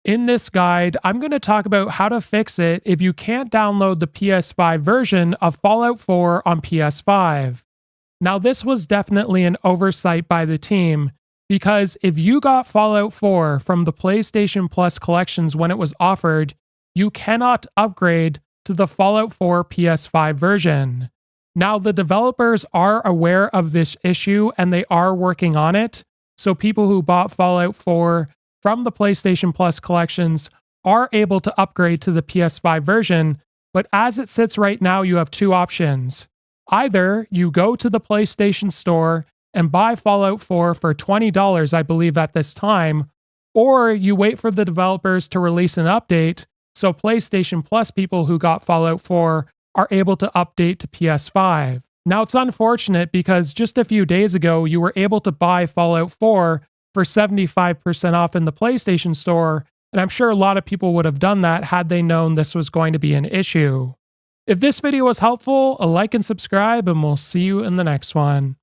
In this guide, I'm going to talk about how to fix it if you can't download the PS5 version of Fallout 4 on PS5. Now, this was definitely an oversight by the team, because if you got Fallout 4 from the PlayStation Plus collections when it was offered, you cannot upgrade to the Fallout 4 PS5 version. Now, the developers are aware of this issue and they are working on it, so people who bought Fallout 4 from the PlayStation Plus collections are able to upgrade to the PS5 version, but as it sits right now, you have two options. Either you go to the PlayStation Store and buy Fallout 4 for $20, I believe, at this time, or you wait for the developers to release an update so PlayStation Plus people who got Fallout 4 are able to update to PS5. Now, it's unfortunate because just a few days ago, you were able to buy Fallout 4 for 75% off in the PlayStation Store, and I'm sure a lot of people would have done that had they known this was going to be an issue. If this video was helpful, a like and subscribe, and we'll see you in the next one.